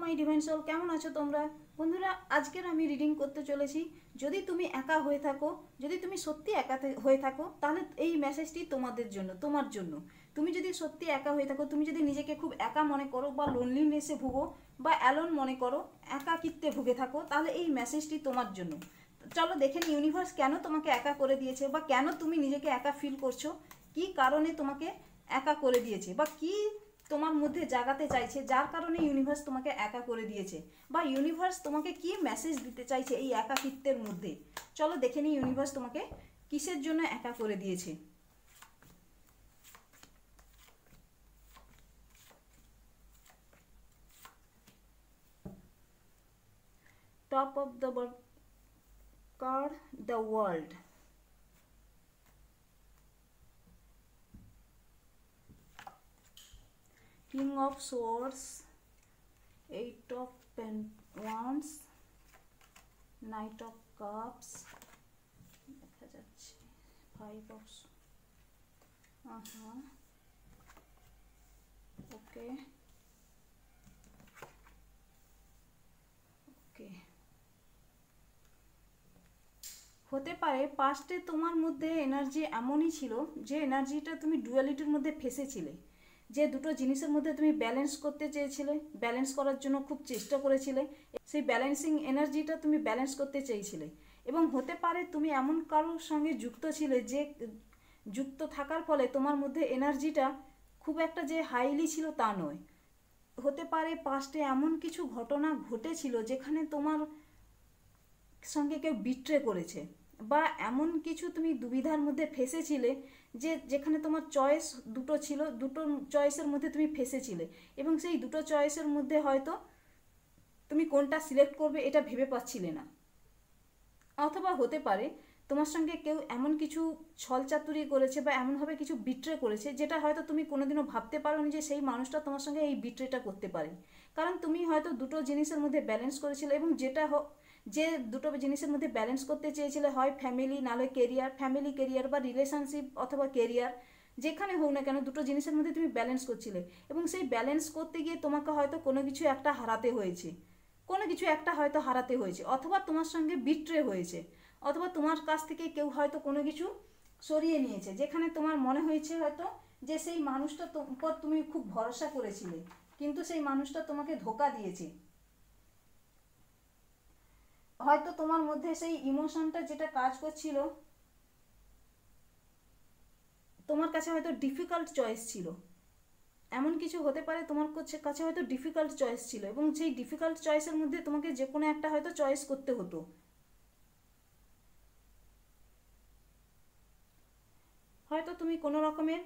মাই divine soul, কেমন আছো তোমরা বন্ধুরা? আজকের আমি রিডিং করতে চলেছি। যদি তুমি একা হয়ে থাকো, যদি তুমি সত্যি একা হয়ে থাকো, তাহলে এই মেসেজটি তোমাদের জন্য, তোমার জন্য। তুমি যদি সত্যি একা হয়ে থাকো, তুমি যদি নিজেকে খুব একা মনে করো বা লোনলিনেসে ভুগো বা অ্যালোন মনে করো, একাকিত্বে ভুগে থাকো, তাহলে এই মেসেজটি তোমার জন্য। চলো দেখে নি ইউনিভার্স কেন তোমাকে একা করে দিয়েছে, বা কেন তুমি নিজেকে একা ফিল করছো, কি কারণে তোমাকে একা করে দিয়েছে, বা কি তোমার মধ্যে জাগাতে চাইছে যার কারণে ইউনিভার্স তোমাকে একা করে দিয়েছে, বা ইউনিভার্স তোমাকে কি মেসেজ দিতে চাইছে এই একাকিত্বের মধ্যে। চলো দেখে নিই ইউনিভার্স তোমাকে কিসের জন্য একা করে দিয়েছে। Top of the card, the world. King of swords, 8 of wands, knight of cups, দেখা যাচ্ছে 5 of ওকে ওকে। হতে পারে পাস্টে তোমার মধ্যে এনার্জি এমনই ছিল যে এনার্জিটা তুমি ডুয়ালিটির মধ্যে ফেসেছিলে, যে দুটো জিনিসের মধ্যে তুমি ব্যালেন্স করতে চেয়েছিলে, ব্যালেন্স করার জন্য খুব চেষ্টা করেছিলে, সেই ব্যালেন্সিং এনার্জিটা তুমি ব্যালেন্স করতে চেয়েছিলে। এবং হতে পারে তুমি এমন কারোর সঙ্গে যুক্ত ছিলে যে যুক্ত থাকার ফলে তোমার মধ্যে এনার্জিটা খুব একটা যে হাইলি ছিল তা নয়। হতে পারে পাস্টে এমন কিছু ঘটনা ঘটেছিল যেখানে তোমার সঙ্গে কেউ বিট্রে করেছে, বা এমন কিছু তুমি দুবিধার মধ্যে ফেসেছিলে যে যেখানে তোমার চয়েস দুটো ছিল, দুটো চয়েসের মধ্যে তুমি ফেসেছিলে, এবং সেই দুটো চয়েসের মধ্যে হয়তো তুমি কোনটা সিলেক্ট করবে এটা ভেবে পাচ্ছিলে না। অথবা হতে পারে তোমার সঙ্গে কেউ এমন কিছু ছলচাতুরি করেছে বা এমনভাবে কিছু বিট্রে করেছে যেটা হয়তো তুমি কোনোদিনও ভাবতে পারোনি যে সেই মানুষটা তোমার সঙ্গে এই বিট্রেটা করতে পারে। কারণ তুমি হয়তো দুটো জিনিসের মধ্যে ব্যালেন্স করেছিলে, এবং যেটা যে দুটো জিনিসের মধ্যে ব্যালেন্স করতে চেয়েছিলে, হয় ফ্যামিলি নাহলে কেরিয়ার, ফ্যামিলি কেরিয়ার বা রিলেশনশিপ অথবা কেরিয়ার, যেখানে হোক না কেন দুটো জিনিসের মধ্যে তুমি ব্যালেন্স করছিলে, এবং সেই ব্যালেন্স করতে গিয়ে তোমাকে হয়তো কোনো কিছু একটা হারাতে হয়েছে, কোনো কিছু একটা হয়তো হারাতে হয়েছে, অথবা তোমার সঙ্গে বিট্রে হয়েছে, অথবা তোমার কাছ থেকে কেউ হয়তো কোনো কিছু সরিয়ে নিয়েছে, যেখানে তোমার মনে হয়েছে হয়তো যে সেই মানুষটা উপর তুমি খুব ভরসা করেছিলে, কিন্তু সেই মানুষটা তোমাকে ধোঁকা দিয়েছে। হয়তো তোমার মধ্যে সেই ইমোশনটা যেটা কাজ করছিল, তোমার কাছে হয়তো ডিফিকাল্ট চয়েস ছিল, এমন কিছু হতে পারে তোমার কাছে হয়তো ডিফিকাল্ট চয়েস ছিল, এবং সেই ডিফিকাল্ট চয়েসের মধ্যে তোমাকে যে কোনো একটা হয়তো চয়েস করতে হতো। হয়তো তুমি কোনো রকমের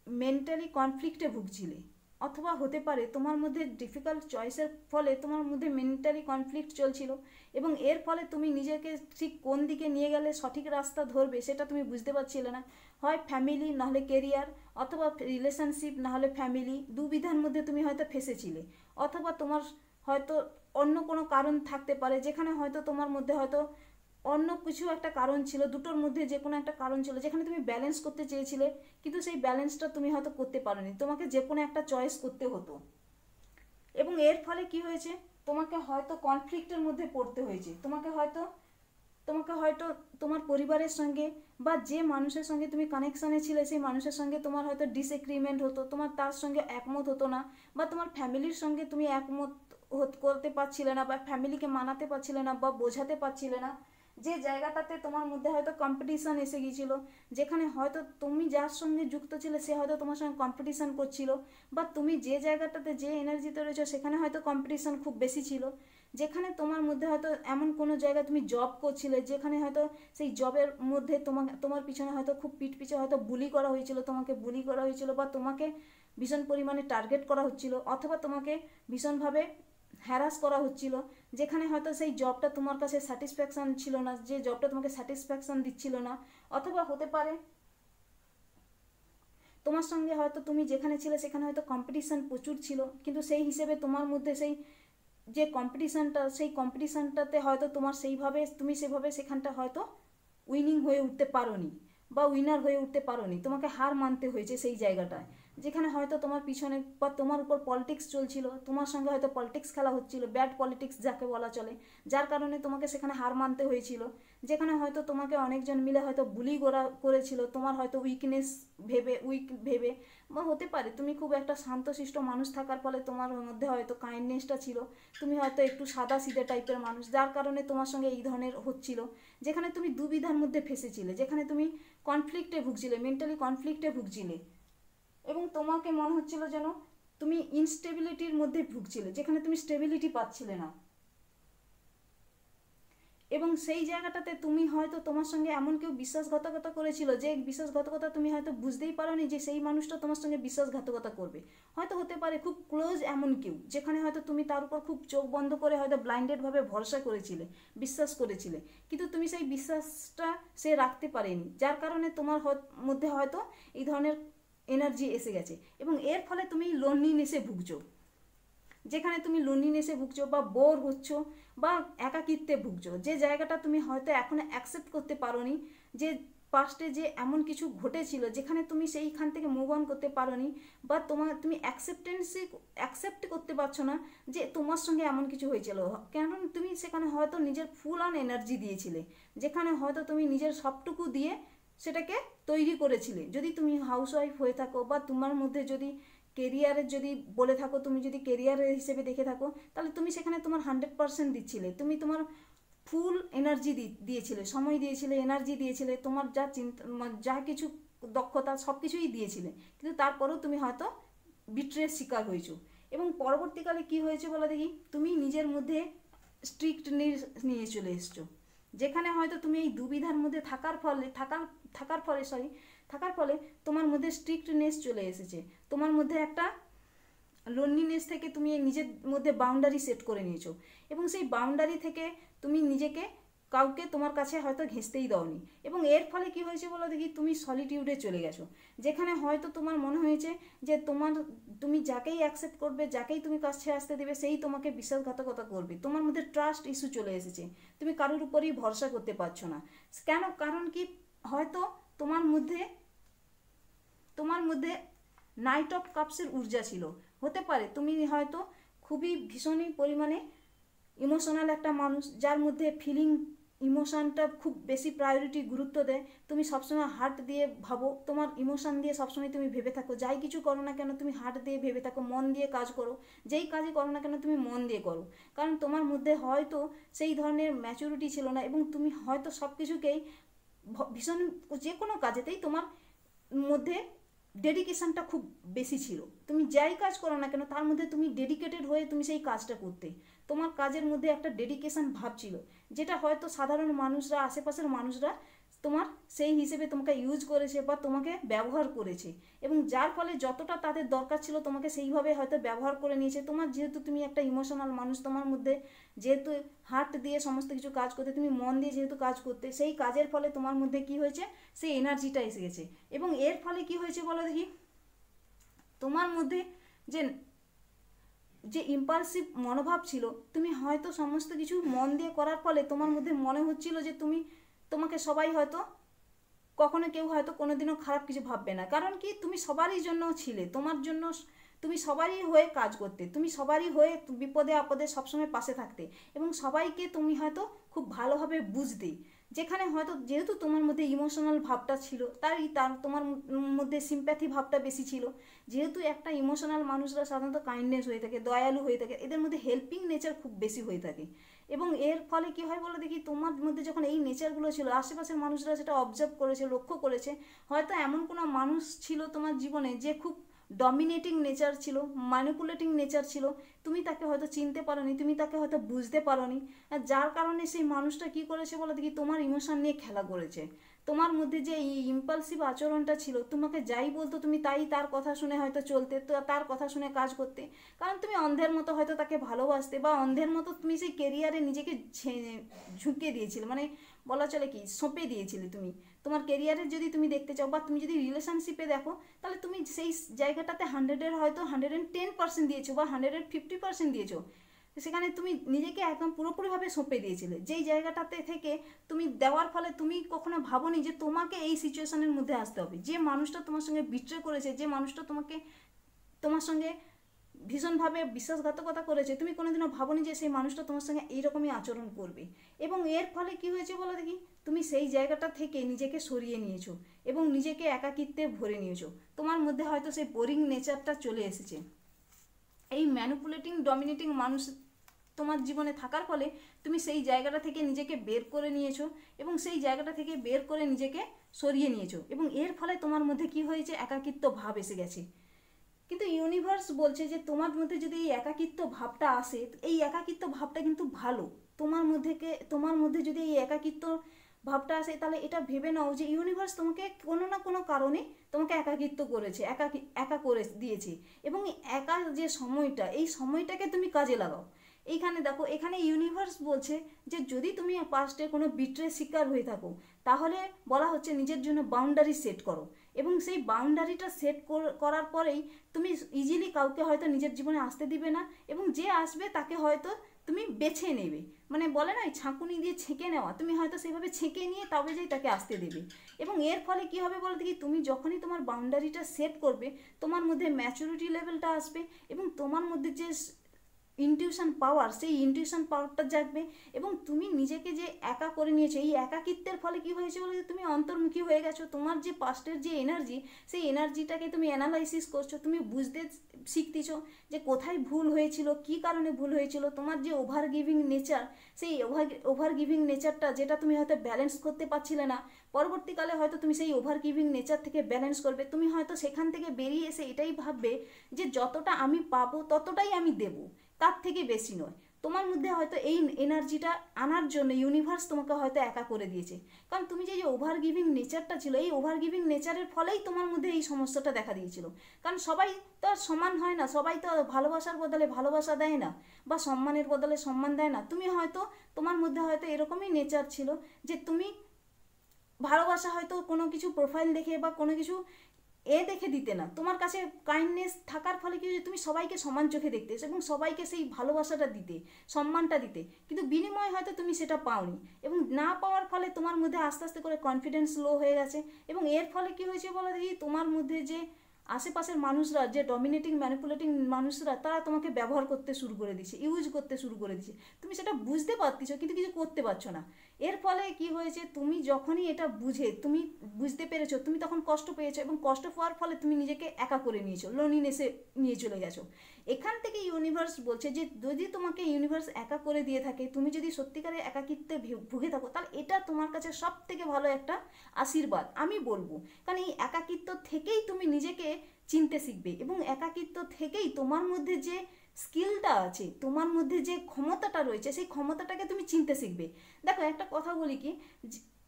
মেন্টালি কনফ্লিক্টে ভুগছিলে, অথবা হতে পারে তোমার মধ্যে ডিফিকাল্ট চয়েসের ফলে তোমার মধ্যে মেন্টালি কনফ্লিক্ট চলছিল, এবং এর ফলে তুমি নিজেকে ঠিক কোন দিকে নিয়ে গেলে সঠিক রাস্তা ধরবে সেটা তুমি বুঝতে পারছিলে না। হয় ফ্যামিলি নাহলে কেরিয়ার, অথবা রিলেশনশিপ নাহলে ফ্যামিলি, দুবিধার মধ্যে তুমি হয়তো ফেসেছিলে। অথবা তোমার হয়তো অন্য কোনো কারণ থাকতে পারে যেখানে হয়তো তোমার মধ্যে হয়তো অন্য কিছু একটা কারণ ছিল, দুটোর মধ্যে যে কোনো একটা কারণ ছিল যেখানে তুমি ব্যালেন্স করতে চেয়েছিলে, কিন্তু সেই ব্যালেন্সটা তুমি হয়তো করতে পারোনি, তোমাকে যে কোনো একটা চয়েস করতে হতো। এবং এর ফলে কি হয়েছে, তোমাকে হয়তো কনফ্লিক্টের মধ্যে পড়তে হয়েছে, তোমাকে হয়তো তোমার পরিবারের সঙ্গে বা যে মানুষের সঙ্গে তুমি কানেকশানে ছিলে সেই মানুষের সঙ্গে তোমার হয়তো ডিসএগ্রিমেন্ট হতো, তোমার তার সঙ্গে একমত হতো না, বা তোমার ফ্যামিলির সঙ্গে তুমি একমত করতে পারছিলে না, বা ফ্যামিলিকে মানাতে পারছিলে না, বা বোঝাতে পারছিলে না। যে জায়গাটাতে তোমার মধ্যে হয়তো কম্পিটিশান এসে গিয়েছিল, যেখানে হয়তো তুমি যার সঙ্গে যুক্ত ছিলে সে হয়তো তোমার সঙ্গে কম্পিটিশান করছিল, বা তুমি যে জায়গাটাতে যে এনার্জিতে রয়েছো সেখানে হয়তো কম্পিটিশান খুব বেশি ছিল, যেখানে তোমার মধ্যে হয়তো এমন কোনো জায়গায় তুমি জব করছিলে যেখানে হয়তো সেই জবের মধ্যে তোমার পিছনে হয়তো খুব পিঠ পিছে হয়তো বুলি করা হয়েছিল, তোমাকে বুলি করা হয়েছিল, বা তোমাকে ভীষণ পরিমাণে টার্গেট করা হচ্ছিল, অথবা তোমাকে ভীষণভাবে হ্যারাস করা হচ্ছিল, যেখানে হয়তো সেই জবটা তোমার কাছে স্যাটিসফ্যাকশান ছিল না, যে জবটা তোমাকে স্যাটিসফ্যাকশান দিচ্ছিল না। অথবা হতে পারে তোমার সঙ্গে হয়তো তুমি যেখানে ছিলে সেখানে হয়তো কম্পিটিশান প্রচুর ছিল, কিন্তু সেই হিসেবে তোমার মধ্যে সেই যে কম্পিটিশানটা, সেই কম্পিটিশানটাতে হয়তো তুমি সেভাবে সেখানটা হয়তো উইনিং হয়ে উঠতে পারোনি, বা উইনার হয়ে উঠতে পারোনি, তোমাকে হার মানতে হয়েছে সেই জায়গাটায়। যেখানে হয়তো তোমার পিছনে বা তোমার উপর পলিটিক্স চলছিল, তোমার সঙ্গে হয়তো পলিটিক্স খেলা হচ্ছিল, ব্যাড পলিটিক্স যাকে বলা চলে, যার কারণে তোমাকে সেখানে হার মানতে হয়েছিল। যেখানে হয়তো তোমাকে অনেকজন মিলে হয়তো বুলি করেছিল, তোমার হয়তো উইক ভেবে, বা হতে পারে তুমি খুব একটা শান্তশিষ্ট মানুষ থাকার ফলে তোমার মধ্যে হয়তো কাইন্ডনেসটা ছিল, তুমি হয়তো একটু সাদা সিধে টাইপের মানুষ, যার কারণে তোমার সঙ্গে এই ধরনের হচ্ছিল। যেখানে তুমি দুবিধার মধ্যে ফেসেছিলে, যেখানে তুমি কনফ্লিক্টে ভুগছিলে, মেন্টালি কনফ্লিক্টে ভুগছিলে, এবং তোমাকে মনে হচ্ছিল যেন তুমি ইনস্টেবিলিটির মধ্যে ভুগছিলে, যেখানে তুমি স্টেবিলিটি পাচ্ছিলে না। এবং সেই জায়গাটাতে তুমি হয়তো তোমার সঙ্গে এমন কেউ বিশ্বাসঘাতকতা করেছিল, যে বিশ্বাসঘাতকতা তুমি হয়তো বুঝতেই পারোনি যে সেই মানুষটা তোমার সঙ্গে বিশ্বাসঘাতকতা করবে। হয়তো হতে পারে খুব ক্লোজ এমন কেউ, যেখানে হয়তো তুমি তার উপর খুব চোখ বন্ধ করে হয়তো ব্লাইন্ডেডভাবে ভরসা করেছিলে, বিশ্বাস করেছিলে, কিন্তু তুমি সেই বিশ্বাসটা সে রাখতে পারেনি, যার কারণে তোমার মধ্যে হয়তো এই ধরনের এনার্জি এসে গেছে, এবং এর ফলে তুমি লোনলিনেসে ভুগছো। যেখানে তুমি লোনলিনেসে ভুগছো বা বোর হচ্ছ বা একাকিত্বে ভুগছো, যে জায়গাটা তুমি হয়তো এখনো অ্যাকসেপ্ট করতে পারোনি, যে পাস্টে যে এমন কিছু ঘটেছিল যেখানে তুমি সেইখান থেকে মুভ অন করতে পারোনি, বা তুমি অ্যাকসেপ্ট করতে পারছো না যে তোমার সঙ্গে এমন কিছু হয়েছিল, কারণ তুমি সেখানে হয়তো নিজের ফুল অন এনার্জি দিয়েছিলে, যেখানে হয়তো তুমি নিজের সবটুকু দিয়ে সেটাকে তৈরি করেছিলে। যদি তুমি হাউসওয়াইফ হয়ে থাকো, বা তোমার মধ্যে যদি কেরিয়ারের যদি বলে থাকো, তুমি যদি কেরিয়ারের হিসেবে দেখে থাকো, তাহলে তুমি সেখানে তোমার 100% দিচ্ছিলে, তুমি তোমার ফুল এনার্জি দিয়েছিলে, সময় দিয়েছিলে, এনার্জি দিয়েছিলে, তোমার যা চিন্তা যা কিছু দক্ষতা সব কিছুই দিয়েছিলে, কিন্তু তারপরেও তুমি হয়তো বিট্রের শিকার হয়েছো। এবং পরবর্তীকালে কি হয়েছে বলো দেখি, তুমি নিজের মধ্যে স্ট্রিক্টনেস নিয়ে চলে এসছো, যেখানে হয়তো তুমি এই দুবিধার মধ্যে থাকার ফলে তোমার মধ্যে স্ট্রিক্টনেস চলে এসেছে, তোমার মধ্যে একটা লোনলিনেস থেকে তুমি নিজের মধ্যে বাউন্ডারি সেট করে নিয়েছো, এবং সেই বাউন্ডারি থেকে তুমি নিজেকে কাউকে তোমার কাছে হয়তো ঘেঁষতেই দাওনি, এবং এর ফলে কি হয়েছে বলো দেখি, তুমি সলিটিউডে চলে গেছো, যেখানে হয়তো তোমার মনে হয়েছে যে তুমি যাকেই অ্যাকসেপ্ট করবে, যাকেই তুমি কাছে আসতে দেবে, সেই তোমাকে বিশ্বাসঘাতকতা করবে, তোমার মধ্যে ট্রাস্ট ইস্যু চলে এসেছে, তুমি কারোর উপরেই ভরসা করতে পারছো না। কেন? কারণ কি, হয়তো তোমার মধ্যে নাইট অফ কাপসের ঊর্জা ছিল, হতে পারে তুমি হয়তো খুবই ভীষণই পরিমাণে ইমোশনাল একটা মানুষ, যার মধ্যে ইমোশনটা খুব বেশি প্রায়োরিটি গুরুত্ব দেয়, তুমি সবসময় হার্ট দিয়ে ভাবো, তোমার ইমোশন দিয়ে সবসময় তুমি ভেবে থাকো, যাই কিছু করো না কেন তুমি হার্ট দিয়ে ভেবে থাকো, মন দিয়ে কাজ করো, যেই কাজই করো না কেন তুমি মন দিয়ে করো, কারণ তোমার মধ্যে হয়তো সেই ধরনের ম্যাচুরিটি ছিল না, এবং তুমি হয়তো সব কিছুকেই ভীষণ, যে কোনো কাজেতেই তোমার মধ্যে ডেডিকেশনটা খুব বেশি ছিল, তুমি যাই কাজ করো না কেন তার মধ্যে তুমি ডেডিকেটেড হয়ে তুমি সেই কাজটা করতে, তোমার কাজের মধ্যে একটা ডেডিকেশন ভাব ছিল, যেটা হয়তো সাধারণ মানুষরা, আশেপাশের মানুষরা তোমার সেই হিসেবে তোমাকে ইউজ করেছে বা তোমাকে ব্যবহার করেছে, এবং যার ফলে যতটা তাদের দরকার ছিল তোমাকে সেইভাবে হয়তো ব্যবহার করে নিয়েছে। তোমার যেহেতু তুমি একটা ইমোশনাল মানুষ, তোমার মধ্যে যেহেতু হার্ট দিয়ে সমস্ত কিছু কাজ করতে, তুমি মন দিয়ে যেহেতু কাজ করতে, সেই কাজের ফলে তোমার মধ্যে কি হয়েছে, সেই এনার্জিটা এসে গেছে, এবং এর ফলে কি হয়েছে বলো দেখি, তোমার মধ্যে যে যে ইম্পালসিভ মনোভাব ছিল, তুমি হয়তো সমস্ত কিছু মন দিয়ে করার ফলে তোমার মধ্যে মনে হচ্ছিল যে তোমাকে সবাই হয়তো কখনো কেউ হয়তো কোনোদিনও খারাপ কিছু ভাববে না, কারণ কি তুমি সবারই জন্য ছিলে, তোমার জন্য তুমি সবারই হয়ে কাজ করতে, তুমি সবারই হয়ে বিপদে আপদে সবসময় পাশে থাকতে, এবং সবাইকে তুমি হয়তো খুব ভালোভাবে বুঝতে, যেখানে হয়তো যেহেতু তোমার মধ্যে ইমোশনাল ভাবটা ছিল, তার তোমার মধ্যে সিম্প্যাথি ভাবটা বেশি ছিল, যেহেতু একটা ইমোশনাল মানুষরা সাধারণত কাইন্ডনেস হয়ে থাকে, দয়ালু হয়ে থাকে, এদের মধ্যে হেল্পিং নেচার খুব বেশি হয়ে থাকে, এবং এর ফলে কি হয় বলো দেখি, তোমার মধ্যে যখন এই নেচারগুলো ছিল, আশেপাশের মানুষরা সেটা অবজার্ভ করেছে, লক্ষ্য করেছে, হয়তো এমন কোনো মানুষ ছিল তোমার জীবনে যে খুব ডমিনেটিং নেচার ছিল, ম্যানিপুলেটিং নেচার ছিল, তুমি তাকে হয়তো চিনতে পারোনি, তুমি তাকে হয়তো বুঝতে পারোনি, আর যার কারণে সেই মানুষটা কি করেছে বলো দেখি, তোমার ইমোশন নিয়ে খেলা করেছে, তোমার মধ্যে যে এই ইম্পালসিভ আচরণটা ছিল, তোমাকে যাই বলতো তুমি তাই তার কথা শুনে হয়তো চলতে, তো তার কথা শুনে কাজ করতে, কারণ তুমি অন্ধের মতো হয়তো তাকে ভালোবাসতে, বা অন্ধের মতো তুমি সেই কেরিয়ারে নিজেকে ঝুঁকিয়ে দিয়েছিলে, মানে বলা চলে কি সঁপে দিয়েছিলে তুমি তোমার কেরিয়ারে, যদি তুমি দেখতে চাও বা তুমি যদি রিলেশনশিপে দেখো, তাহলে তুমি সেই জায়গাটাতে 100-এর হয়তো 110% দিয়েছো বা 150% দিয়েছো, সেখানে তুমি নিজেকে একদম পুরোপুরিভাবে সঁপে দিয়েছিলে, যেই জায়গাটাতে থেকে তুমি দেওয়ার ফলে তুমি কখনো ভাবোনি যে তোমাকে এই সিচুয়েশনের মধ্যে আসতে হবে। যে মানুষটা তোমার সঙ্গে বিট্রে করেছে, যে মানুষটা তোমার সঙ্গে ভীষণভাবে বিশ্বাসঘাতকতা করেছে, তুমি কোনোদিনও ভাবোনি যে সেই মানুষটা তোমার সঙ্গে এইরকমই আচরণ করবে। এবং এর ফলে কি হয়েছে বলো দেখি, তুমি সেই জায়গাটা থেকে নিজেকে সরিয়ে নিয়েছো এবং নিজেকে একাকিত্বে ভরে নিয়েছো। তোমার মধ্যে হয়তো সেই বোরিং নেচারটা চলে এসেছে। এই ম্যানিপুলেটিং ডমিনেটিং মানুষ তোমার জীবনে থাকার ফলে তুমি সেই জায়গাটা থেকে নিজেকে বের করে নিয়েছো এবং সেই জায়গাটা থেকে বের করে নিজেকে সরিয়ে নিয়েছো। এবং এর ফলে তোমার মধ্যে কি হয়েছে, একাকিত্ব ভাব এসে গেছে। কিন্তু ইউনিভার্স বলছে যে তোমার মধ্যে যদি এই একাকিত্ব ভাবটা আসে, এই একাকিত্ব ভাবটা কিন্তু ভালো। তোমার মধ্যে যদি এই একাকিত্ব ভাবটা আসে, তাহলে এটা ভেবে নাও যে ইউনিভার্স তোমাকে কোনো না কোনো কারণে তোমাকে একাকিত্ব করেছে, একা করে দিয়েছে। এবং একা যে সময়টা, এই সময়টাকে তুমি কাজে লাগাও। এইখানে দেখো, এখানে ইউনিভার্স বলছে যে যদি তুমি পাস্টে কোনো বিট্রের শিকার হয়ে থাকো, তাহলে বলা হচ্ছে নিজের জন্য বাউন্ডারি সেট করো। এবং সেই বাউন্ডারিটা সেট করার পরেই তুমি ইজিলি কাউকে হয়তো নিজের জীবনে আসতে দিবে না, এবং যে আসবে তাকে হয়তো তুমি বেছে নেবে। মানে বলে না, ছাঁকুনি দিয়ে ছেঁকে নেওয়া, তুমি হয়তো সেভাবে ছেঁকে নিয়ে তবে যাই তাকে আসতে দেবে। এবং এর ফলে কি হবে বলতে কি, তুমি যখনই তোমার বাউন্ডারিটা সেট করবে, তোমার মধ্যে ম্যাচুরিটি লেভেলটা আসবে এবং তোমার মধ্যে যে ইনটিউশন পাওয়ার, সেই ইনটিউশন পাওয়ারটা জাগবে। এবং তুমি নিজেকে যে একা করে নিয়েছো, এই একাকিত্বের ফলে কি হয়েছে বলে তুমি অন্তর্মুখী হয়ে গেছো। তোমার যে পাস্টের যে এনার্জি, সেই এনার্জিটাকে তুমি অ্যানালাইসিস করছো, তুমি বুঝতে শিখতেছো যে কোথায় ভুল হয়েছিল, কি কারণে ভুল হয়েছিল। তোমার যে ওভার গিভিং নেচার, সেই ওভার গিভিং নেচারটা যেটা তুমি হয়তো ব্যালেন্স করতে পারছিলে না, পরবর্তীকালে হয়তো তুমি সেই ওভার গিভিং নেচার থেকে ব্যালেন্স করবে। তুমি হয়তো সেখান থেকে বেরিয়ে এসে এটাই ভাববে যে যতটা আমি পাবো ততটাই আমি দেবো, তার থেকে বেশি নয়। তোমার মধ্যে হয়তো এই এনার্জিটা আনার জন্য ইউনিভার্স তোমাকে হয়তো একা করে দিয়েছে। কারণ তুমি যে ওভার গিভিং নেচারটা ছিল, এই ওভার গিভিং নেচারের ফলেই তোমার মধ্যে এই সমস্যাটা দেখা দিয়েছিল। কারণ সবাই তো আর সমান হয় না, সবাই তো ভালোবাসার বদলে ভালোবাসা দেয় না, বা সম্মানের বদলে সম্মান দেয় না। তুমি হয়তো, তোমার মধ্যে হয়তো এরকমই নেচার ছিল যে তুমি ভালোবাসা হয়তো কোনো কিছু প্রোফাইল দেখে বা কোনো কিছু দেখে দিতে না। তোমার কাছে কাইন্ডনেস থাকার ফলে কি হয়েছে, তুমি সবাইকে সমান চোখে দেখতে এবং সবাইকে সেই ভালোবাসাটা দিতে, সম্মানটা দিতে। কিন্তু বিনিময়ে হয়তো তুমি সেটা পাওনি, এবং না পাওয়ার ফলে তোমার মধ্যে আস্তে আস্তে করে কনফিডেন্স লো হয়ে গেছে। এবং এর ফলে কি হয়েছে বলো দেখি, তোমার মধ্যে যে আশেপাশের মানুষরা, যে ডমিনেটিং ম্যানিপুলেটিং মানুষরা, তারা তোমাকে ব্যবহার করতে শুরু করে দিচ্ছে, ইউজ করতে শুরু করে দিচ্ছে। তুমি সেটা বুঝতে পারতেছো কিন্তু কিছু করতে পারছো না। এর ফলে কি হয়েছে, তুমি যখনই এটা তুমি বুঝতে পেরেছো, তুমি তখন কষ্ট পেয়েছো, এবং কষ্ট পাওয়ার ফলে তুমি নিজেকে একা করে নিয়েছো, লোনলিনেসে নিয়ে চলে গেছো। এখান থেকে ইউনিভার্স বলছে যে যদি তোমাকে ইউনিভার্স একা করে দিয়ে থাকে, তুমি যদি সত্যিকারে একাকিত্বে ভুগে থাকো, তাহলে এটা তোমার কাছে সব থেকে ভালো একটা আশীর্বাদ আমি বলবো। কারণ এই একাকিত্ব থেকেই তুমি নিজেকে চিনতে শিখবে, এবং একাকিত্ব থেকেই তোমার মধ্যে যে স্কিলটা আছে, তোমার মধ্যে যে ক্ষমতাটা রয়েছে, সেই ক্ষমতাটাকে তুমি চিনতে শিখবে। দেখো একটা কথা বলি কি,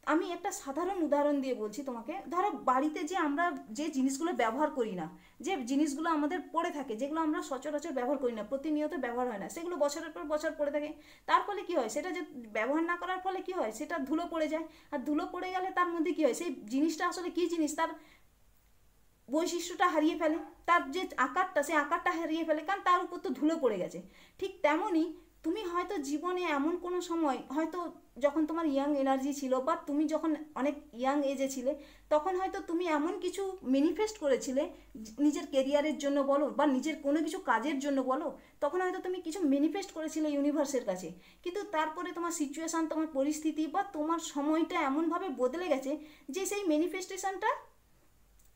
আমি একটা সাধারণ উদাহরণ দিয়ে বলছি তোমাকে। ধরো বাড়িতে যে আমরা যে জিনিসগুলো ব্যবহার করি না, যে জিনিসগুলো আমাদের পড়ে থাকে, যেগুলো আমরা সচরাচর ব্যবহার করি না, প্রতিনিয়ত ব্যবহার হয় না, সেগুলো বছরের পর বছর পড়ে থাকে। তার ফলে কি হয়, সেটা যে ব্যবহার না করার ফলে কি হয়, সেটা ধুলো পড়ে যায়। আর ধুলো পড়ে গেলে তার মধ্যে কি হয়, সেই জিনিসটা আসলে কি জিনিস, তার বৈশিষ্ট্যটা হারিয়ে ফেলে, তার যে আকারটা, সেই আকারটা হারিয়ে ফেলে, কারণ তার উপর তো ধুলো পড়ে গেছে। ঠিক তেমনই তুমি হয়তো জীবনে এমন কোনো সময়, হয়তো যখন তোমার ইয়াং এনার্জি ছিল, বা তুমি যখন অনেক ইয়াং এজে ছিলে, তখন হয়তো তুমি এমন কিছু ম্যানিফেস্ট করেছিলে, নিজের কেরিয়ারের জন্য বলো বা নিজের কোনো কিছু কাজের জন্য বলো, তখন হয়তো তুমি কিছু ম্যানিফেস্ট করেছিলে ইউনিভার্সের কাছে। কিন্তু তারপরে তোমার সিচুয়েশান, তোমার পরিস্থিতি বা তোমার সময়টা এমনভাবে বদলে গেছে যে সেই ম্যানিফেস্টেশনটা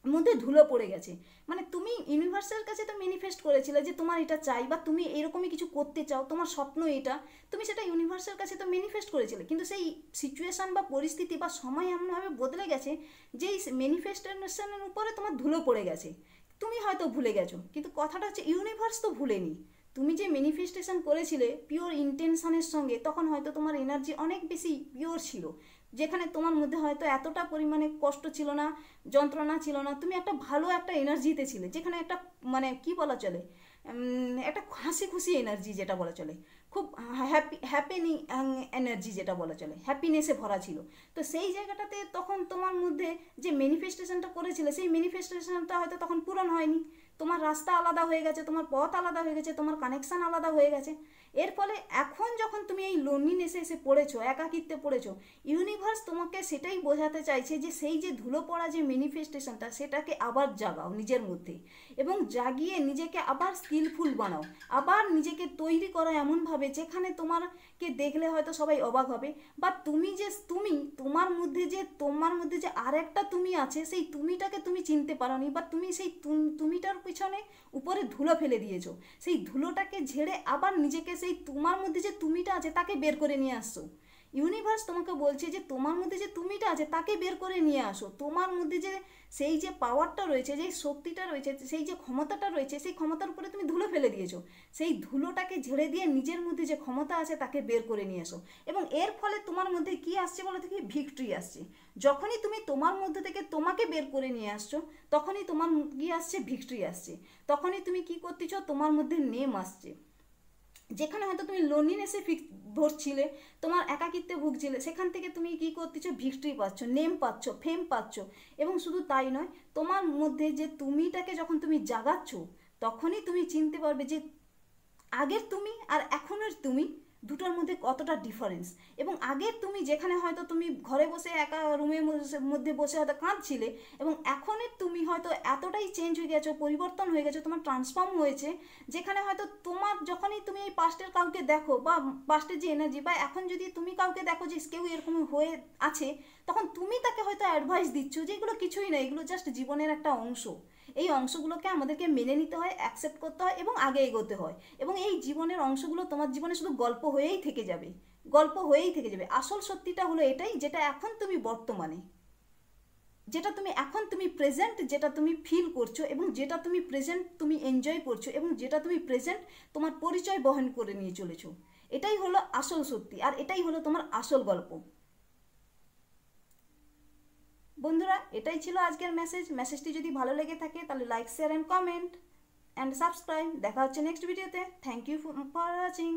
মধ্যে ধুলো পড়ে গেছে। মানে তুমি ইউনিভার্সের কাছে তো ম্যানিফেস্ট করেছিলে যে তোমার এটা চাই, বা তুমি এরকমই কিছু করতে চাও, তোমার স্বপ্ন এটা, তুমি সেটা ইউনিভার্সের কাছে তো ম্যানিফেস্ট করেছিলে। কিন্তু সেই সিচুয়েশান বা পরিস্থিতি বা সময় এমনভাবে বদলে গেছে যে এই ম্যানিফেস্টেশনের উপরে তোমার ধুলো পড়ে গেছে, তুমি হয়তো ভুলে গেছো। কিন্তু কথাটা হচ্ছে ইউনিভার্স তো ভুলেনি। তুমি যে ম্যানিফেস্টেশন করেছিলে পিওর ইন্টেনশনের সঙ্গে, তখন হয়তো তোমার এনার্জি অনেক বেশি পিওর ছিল, যেখানে তোমার মধ্যে হয়তো এতটা পরিমাণে কষ্ট ছিল না, যন্ত্রণা ছিল না, তুমি একটা ভালো একটা এনার্জিতে ছিলে, যেখানে একটা মানে কি বলা চলে, একটা হাসি খুশি এনার্জি যেটা বলা চলে, খুব হ্যাপিনিং এনার্জি যেটা বলা চলে, হ্যাপিনেসে ভরা ছিল। তো সেই জায়গাটাতে তখন তোমার মধ্যে যে ম্যানিফেস্টেশনটা করেছিলে, সেই ম্যানিফেস্টেশনটা হয়তো তখন পূরণ হয়নি। তোমার রাস্তা আলাদা হয়ে গেছে, তোমার পথ আলাদা হয়ে গেছে, তোমার কানেকশান আলাদা হয়ে গেছে। এর ফলে এখন যখন তুমি এই লোনলিনেসে এসে পড়েছো, একাকিত্বে পড়েছো, ইউনিভার্স তোমাকে সেটাই বোঝাতে চাইছে যে সেই যে ধুলো পড়া যে ম্যানিফেস্টেশনটা, সেটাকে আবার জাগাও নিজের মধ্যে, এবং জাগিয়ে নিজেকে আবার স্কিলফুল বানাও, আবার নিজেকে তৈরি করো এমনভাবে যেখানে তোমারকে দেখলে হয়তো সবাই অবাক হবে, বা তুমি যে তোমার মধ্যে যে আর একটা তুমি আছে, সেই তুমিটাকে তুমি চিনতে পারোনি, বা তুমি সেই তুমিটার পিছনে উপরে ধুলো ফেলে দিয়েছো। সেই ধুলোটাকে ঝেড়ে আবার নিজেকে সেই তোমার মধ্যে যে তুমিটা আছে তাকে বের করে নিয়ে আসছো। ইউনিভার্স তোমাকে বলছে যে তোমার মধ্যে যে তুমিটা আছে তাকে বের করে নিয়ে আসো। তোমার মধ্যে যে সেই যে পাওয়ারটা রয়েছে, যে শক্তিটা রয়েছে, সেই যে ক্ষমতাটা রয়েছে, সেই ক্ষমতার উপরে তুমি ধুলো ফেলে দিয়েছো। সেই ধুলোটাকে ঝেড়ে দিয়ে নিজের মধ্যে যে ক্ষমতা আছে তাকে বের করে নিয়ে এসো। এবং এর ফলে তোমার মধ্যে কি আসছে বলো থেকে? ভিক্টরি আসছে। যখনই তুমি তোমার মধ্যে থেকে তোমাকে বের করে নিয়ে আসছো, তখনই তোমার কি আসছে? ভিক্টরি আসছে। তখনই তুমি কি করতেছো? তোমার মধ্যে নেম আসছে। যেখানে হয়তো তুমি লোনলিনেসে ভরছিলে, তোমার একাকিত্বে ভুগছিলে, সেখান থেকে তুমি কি করতেছো? ভিক্টরি পাচ্ছ, নেম পাচ্ছ, ফেম পাচ্ছ। এবং শুধু তাই নয়, তোমার মধ্যে যে তুমিটাকে যখন তুমি জাগাচ্ছ, তখনই তুমি চিনতে পারবে যে আগের তুমি আর এখনের তুমি দুটোর মধ্যে কতটা ডিফারেন্স। এবং আগের তুমি যেখানে হয়তো তুমি ঘরে বসে একা রুমের মধ্যে বসে হয়তো কাঁদছিলে, এবং এখনের তুমি হয়তো এতটাই চেঞ্জ হয়ে গেছো, পরিবর্তন হয়ে গেছো, তোমার ট্রান্সফর্ম হয়েছে, যেখানে হয়তো তোমার যখনই তুমি এই পাস্টের কাউকে দেখো, বা পাস্টের যে এনার্জি, বা এখন যদি তুমি কাউকে দেখো যে কেউ এরকম হয়ে আছে, তখন তুমি তাকে হয়তো অ্যাডভাইস দিচ্ছ যে এগুলো কিছুই না, এগুলো জাস্ট জীবনের একটা অংশ। এই অংশগুলোকে আমাদেরকে মেনে নিতে হয়, অ্যাকসেপ্ট করতে হয়, এবং আগে এগোতে হয়। এবং এই জীবনের অংশগুলো তোমার জীবনে শুধু গল্প হয়েই থেকে যাবে, গল্প হয়েই থেকে যাবে। আসল সত্যিটা হলো এটাই, যেটা এখন তুমি বর্তমানে, যেটা তুমি এখন তুমি প্রেজেন্ট, যেটা তুমি ফিল করছো, এবং যেটা তুমি প্রেজেন্ট তুমি এনজয় করছো, এবং যেটা তুমি প্রেজেন্ট তোমার পরিচয় বহন করে নিয়ে চলেছো। এটাই হলো আসল সত্যি, আর এটাই হলো তোমার আসল গল্প। বন্ধুরা, এটাই ছিল আজকের মেসেজটি যদি ভালো লেগে থাকে তাহলে like, share and comment and subscribe. দেখা হচ্ছে নেক্সট ভিডিওতে। Thank you for watching.